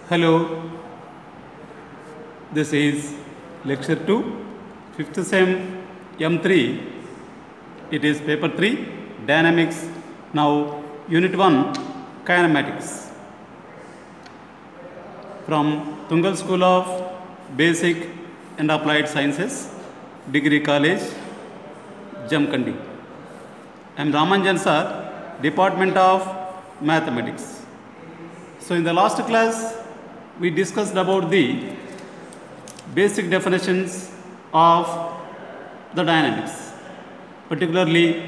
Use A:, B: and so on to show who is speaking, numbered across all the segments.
A: Hello, this is lecture 2, 5th sem M3. It is paper 3, dynamics. Now unit 1, kinematics. From Tungal School of Basic and Applied Sciences, Degree College, Jamkandi. I am Ramanjan sir, Department of Mathematics. So in the last class, we discussed about the basic definitions of the dynamics, particularly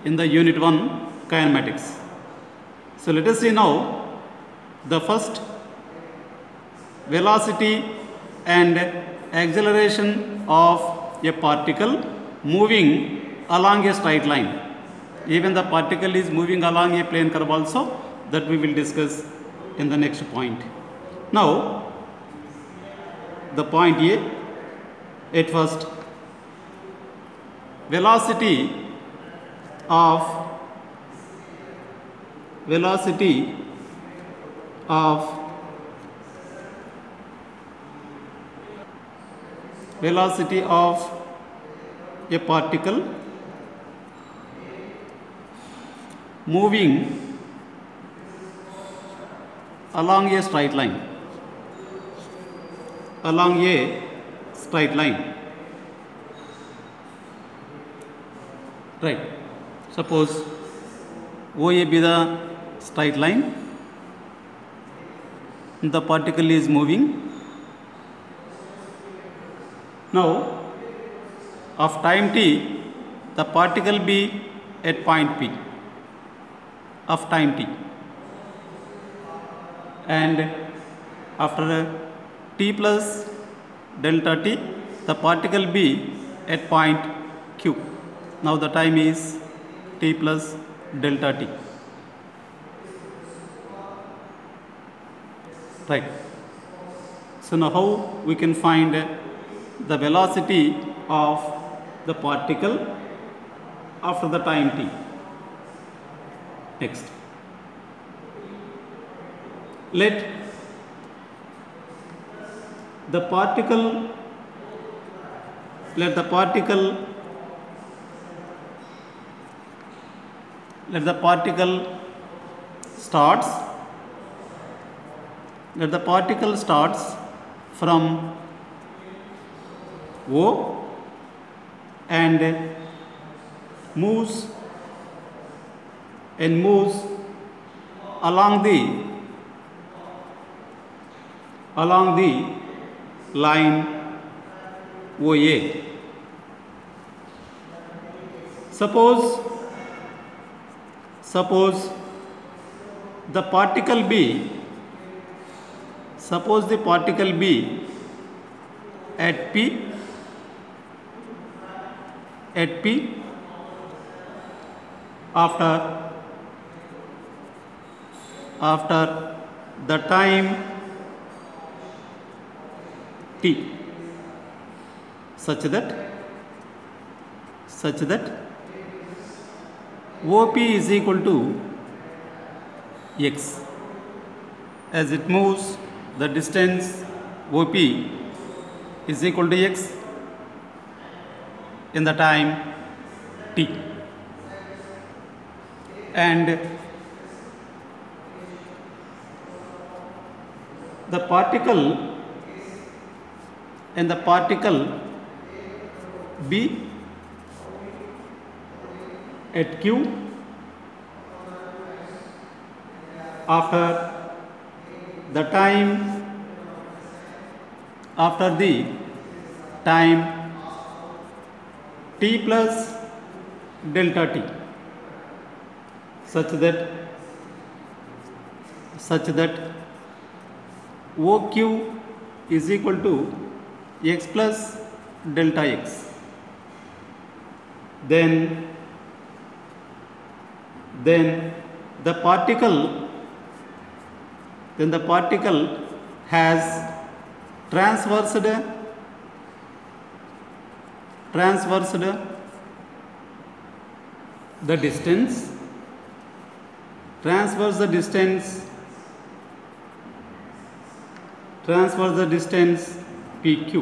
A: in the unit 1 kinematics. So let us see now the first velocity and acceleration of a particle moving along a straight line. Even the particle is moving along a plane curve also, that we will discuss in the next point. Now, the point A, at first, velocity of a particle moving along a straight line. Right. Suppose OA be the straight line, the particle is moving. Now, of time t, the particle be at point P of time t, and after t plus delta t, the particle be at point Q. Now the time is t plus delta t. Right. So now how we can find the velocity of the particle after the time t? Next, let the particle starts from O and moves along the line OA. Suppose the particle be at P after the time t, such that OP is equal to x. As it moves, the distance OP is equal to x in the time t, and the particle B at Q after the time t plus delta t, such that OQ is equal to x plus delta x. Then the particle has transversed the distance transfer the distance PQ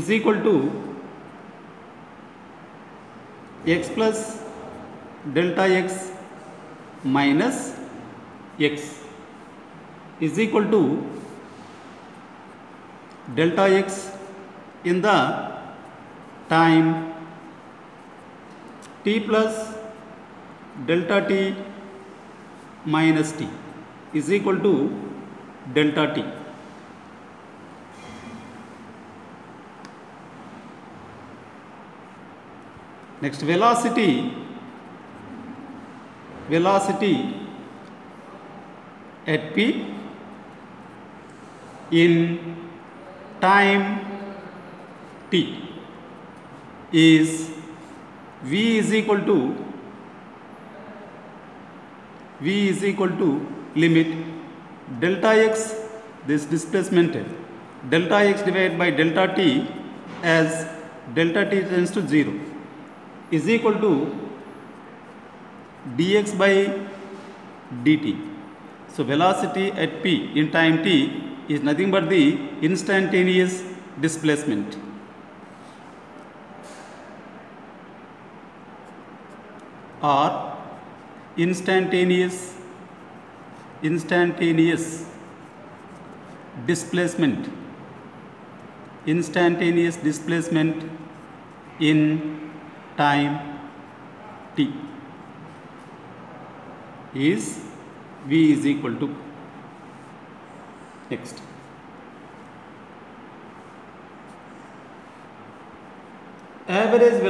A: is equal to x plus delta x minus x is equal to delta x in the time t plus delta t minus t is equal to delta t. Next, velocity at p in time t is v is equal to limit delta x, this displacement delta x divided by delta t as delta t tends to 0 is equal to dx by dt. So velocity at p in time t is nothing but the instantaneous displacement. Or instantaneous displacement in time t is v is equal to. Next, average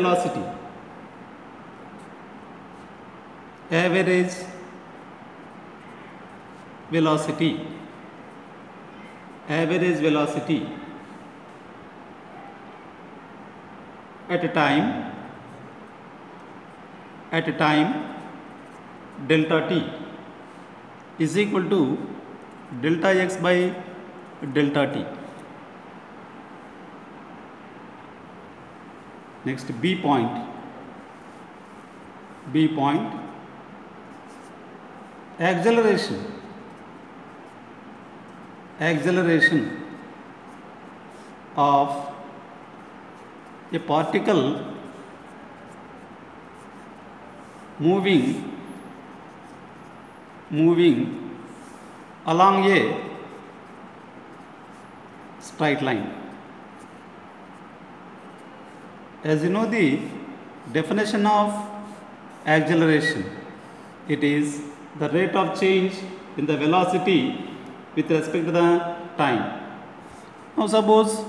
A: velocity at a time delta t is equal to delta x by delta t. Next, B point acceleration of a particle moving along a straight line. As you know the definition of acceleration, it is the rate of change in the velocity with respect to the time. Now suppose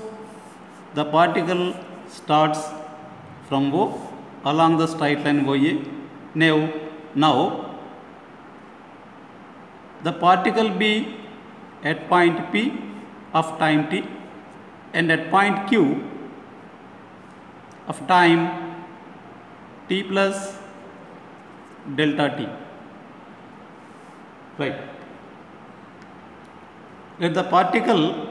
A: the particle starts from O along the straight line OA. Now the particle be at point P of time t and at point Q of time t plus delta t. Right. Let the particle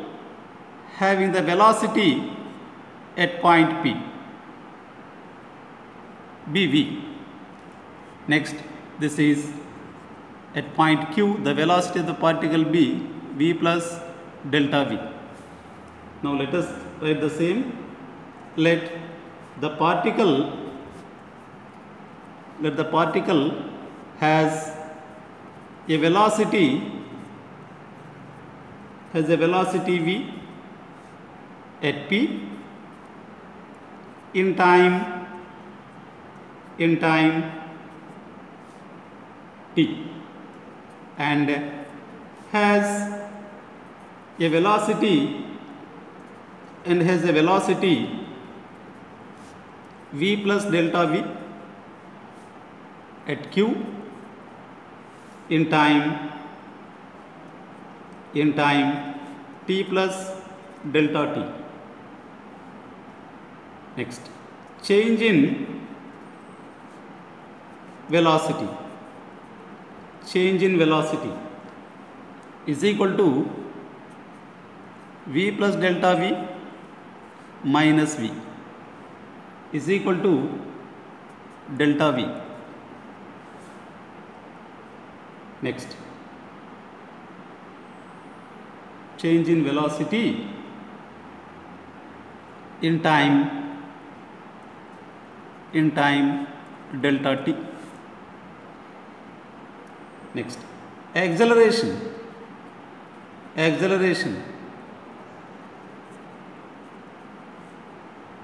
A: having the velocity at point P be v. Next, this is at point Q, the velocity of the particle be v plus delta v. Now let us write the same. Let the particle has a velocity v at p in time t and has a velocity v plus delta v at q in time t plus delta t. Next, change in velocity is equal to v plus delta v minus v is equal to delta v. Next, change in velocity in time delta t. Next, acceleration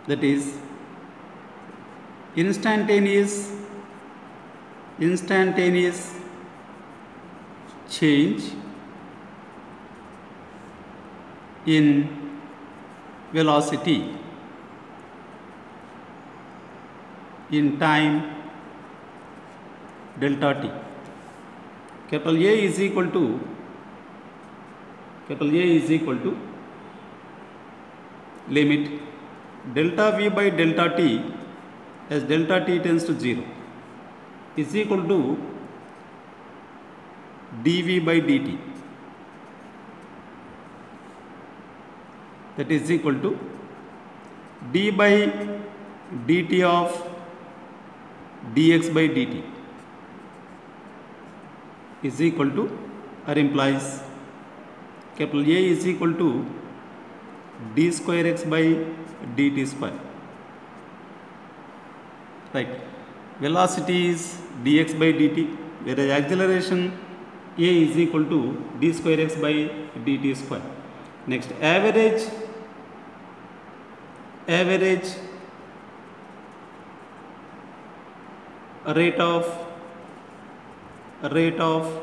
A: that is instantaneous change in velocity in time delta t. Capital A is equal to limit delta v by delta t as delta t tends to 0 is equal to dv by dt, that is equal to d by dt of dx by dt is equal to, or implies, capital A is equal to d square x by dt square. Right. Velocity is dx by dt, whereas acceleration A is equal to d square x by dt square. Next, average rate of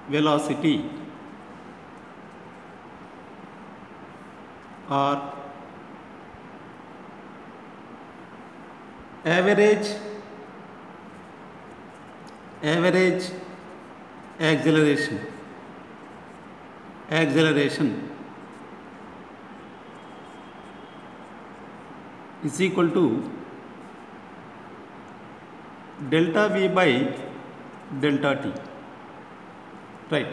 A: velocity or average acceleration is equal to delta v by delta t. Right.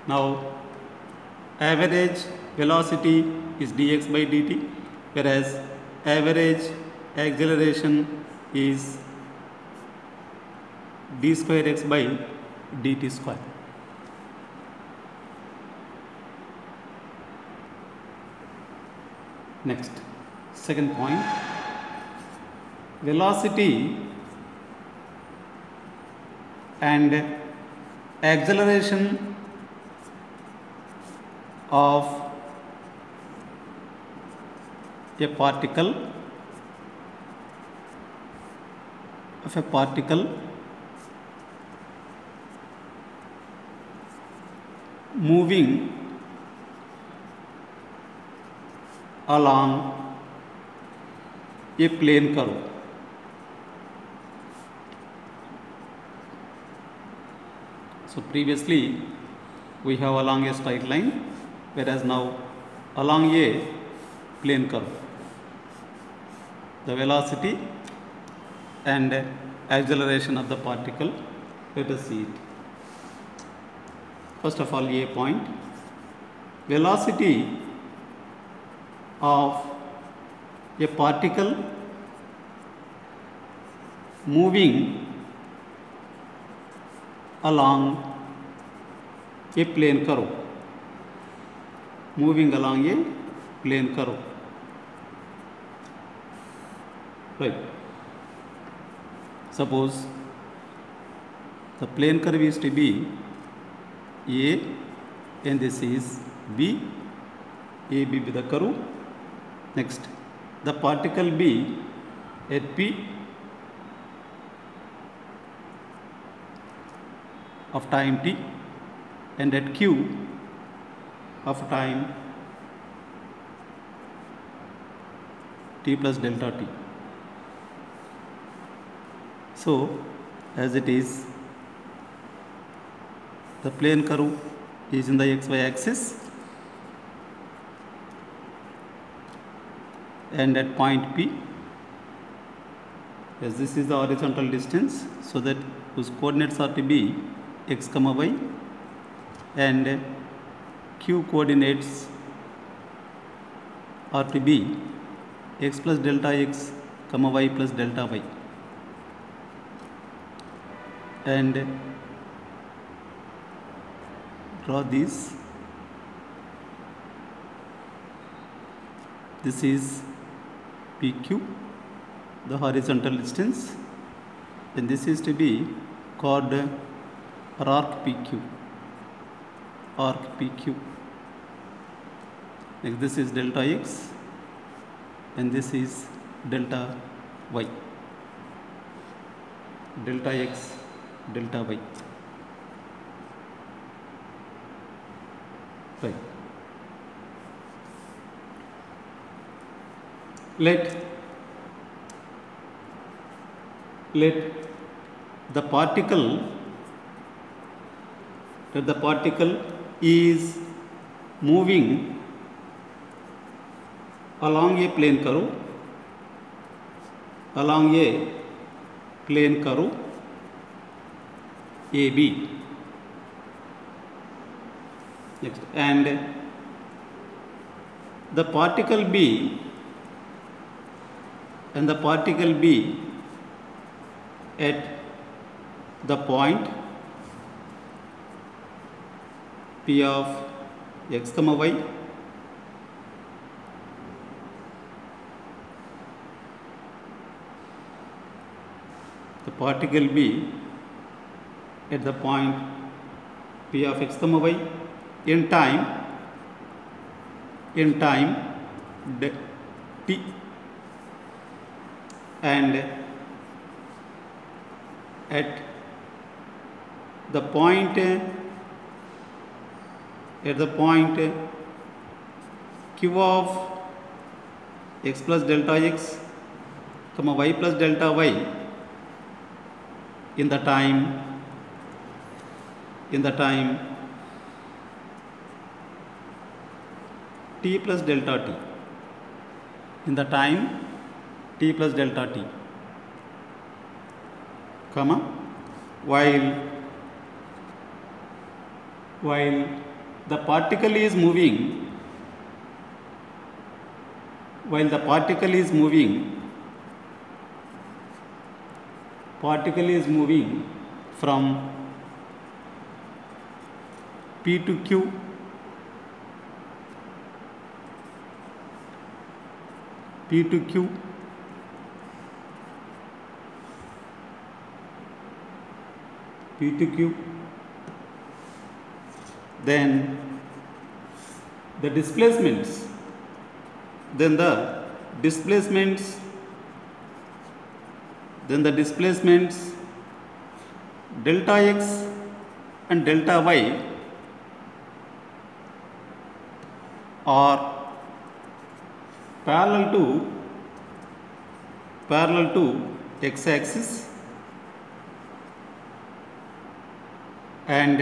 A: Now average velocity is dx by dt, whereas average acceleration is d square x by dt square. Next, second point, velocity and acceleration of a particle moving along a plane curve. So previously we have along a straight line, whereas now along a plane curve. The velocity and acceleration of the particle, let us see it. First of all, A point, velocity of a particle moving along a plane curve, right. Suppose the plane curve is to be A and this is B, AB be the curve. Next, the particle B at P of time t and at Q of time t plus delta t. So, as it is, the plane curve is in the xy axis and at point P, as this is the horizontal distance, so that whose coordinates are to be x comma y and Q coordinates are to be x plus delta x comma y plus delta y, and draw these This is PQ, the horizontal distance, and this is to be called arc PQ. Arc PQ. Next, this is delta x, and this is delta y. Delta x, delta y. Right. Let the particle is moving along a plane curve, AB. Next, and the particle B at the point P of x comma y the particle B at the point P of x comma y in time t, and at the point q of x plus delta x comma y plus delta y in the time t plus delta t, comma, while the particle is moving from P to Q, then the displacements delta x and delta y are parallel to x axis and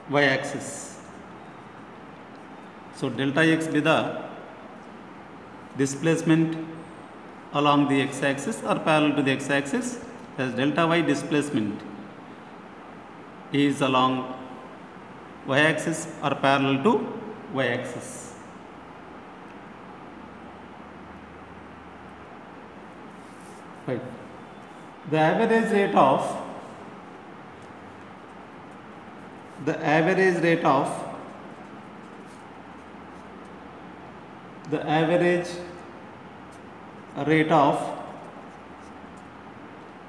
A: y axis. So delta x be the displacement along the x axis or parallel to the x axis, as delta y displacement is along y axis or parallel to y axis. Right. The average rate of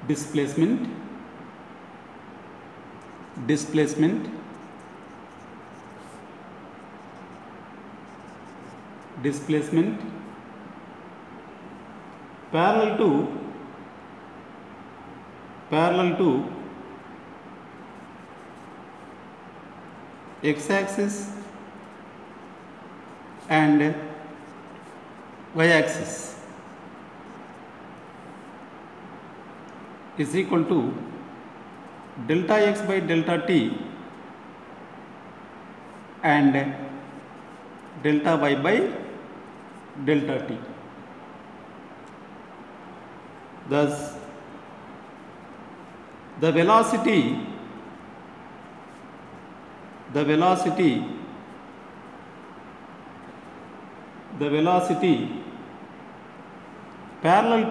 A: displacement parallel to x axis and y axis is equal to delta x by delta t and delta y by delta t. Thus, the velocity parallel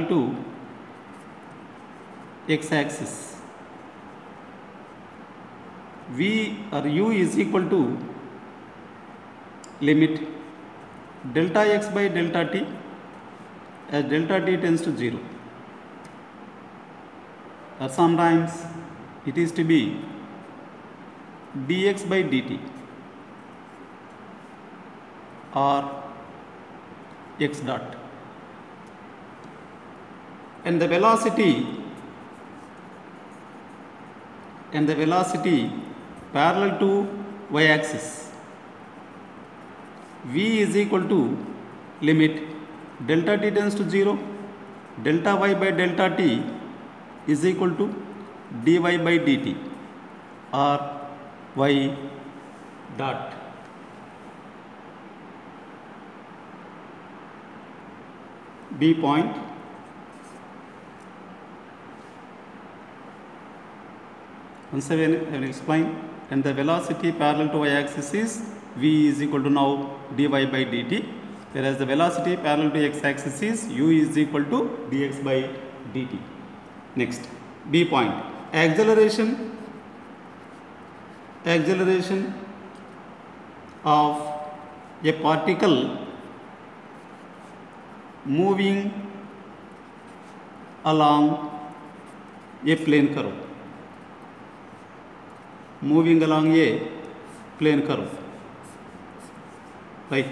A: to x axis v or u is equal to limit delta x by delta t as delta t tends to 0, or sometimes it is to be dx by dt or x dot, and the velocity parallel to y-axis v is equal to limit delta t tends to 0, delta y by delta t is equal to dy by dt or y dot. B point, once again I will explain, and the velocity parallel to y-axis is v is equal to now dy by dt, whereas the velocity parallel to x-axis is u is equal to dx by dt. Next, B point, acceleration of a particle moving along a plane curve. Moving along a plane curve. Right.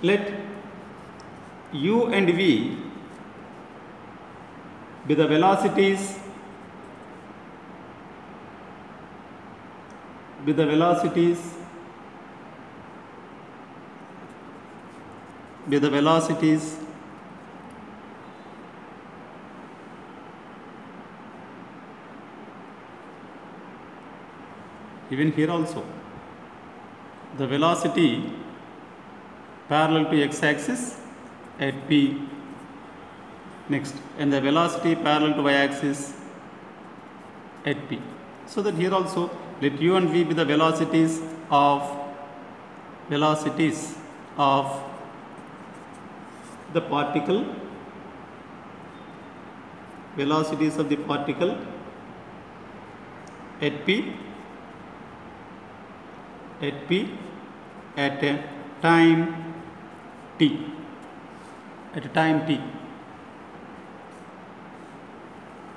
A: Let u and v be the velocities even here also the velocity parallel to x-axis at p, next, and the velocity parallel to y-axis at p. So that here also let u and v be the velocities of the particle, at p at a time t,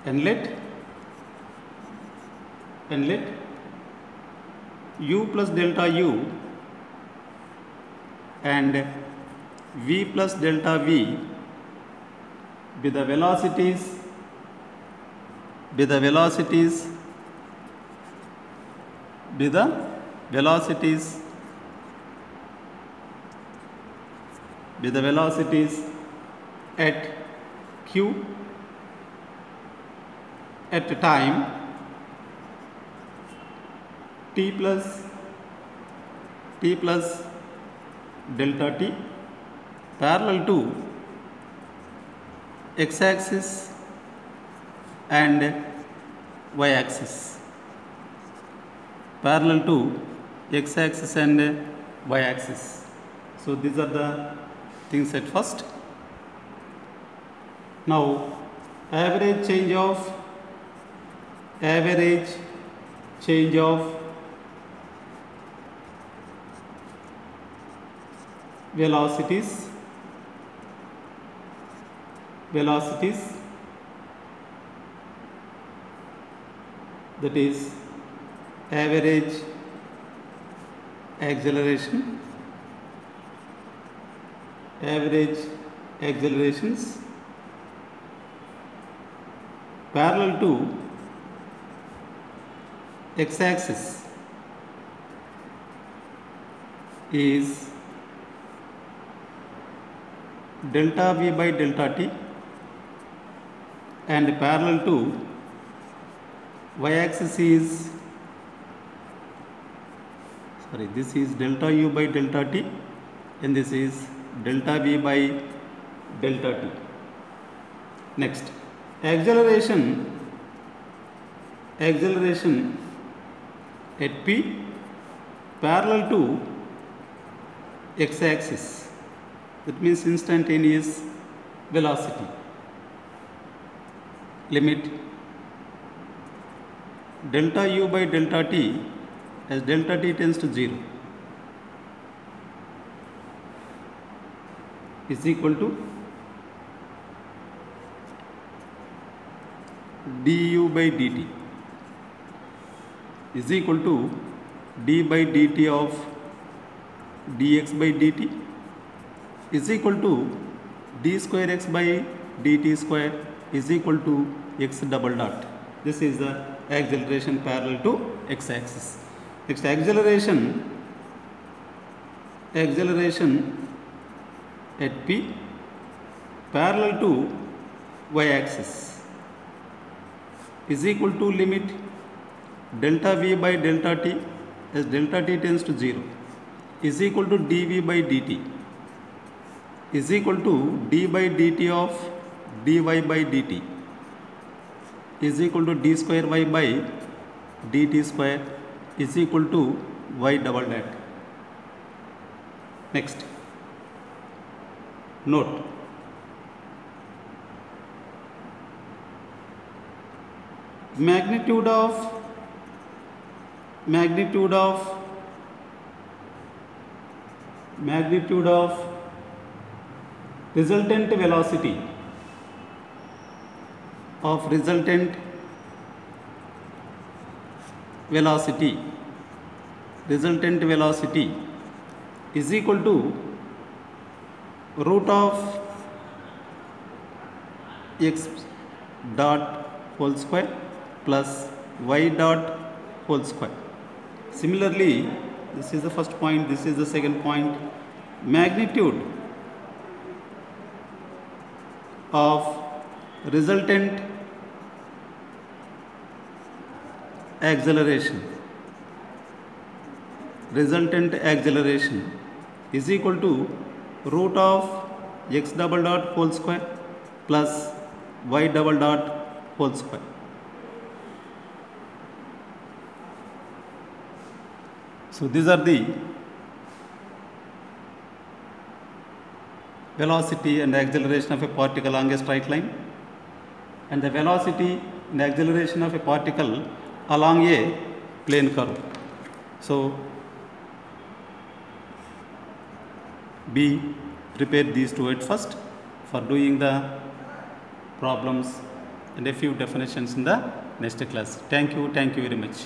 A: and let u plus delta u and v plus delta v be the velocities at q at a time t plus delta t parallel to x-axis and y-axis. So these are the things at first. Now average change of velocities, that is average accelerations parallel to x-axis is delta v by delta t, and parallel to y-axis is, this is delta u by delta t, and this is delta v by delta t. Next, acceleration at p parallel to x-axis, that means instantaneous velocity, limit delta u by delta t as delta t tends to 0 is equal to du by dt is equal to d by dt of dx by dt is equal to d square x by dt square is equal to x double dot. This is the acceleration parallel to x axis. Next, acceleration at p parallel to y axis is equal to limit delta v by delta t as delta t tends to 0 is equal to dv by dt is equal to d by dt of dy by dt is equal to d square y by dt square is equal to y double dot. Next, note magnitude of resultant velocity is equal to root of x dot whole square plus y dot whole square. Similarly, this is the first point, this is the second point. Magnitude of resultant acceleration is equal to root of x double dot whole square plus y double dot whole square. So these are the velocity and acceleration of a particle along a straight line, and the velocity and acceleration of a particle along a plane curve. So be prepared these two at first for doing the problems and a few definitions in the next class. Thank you very much.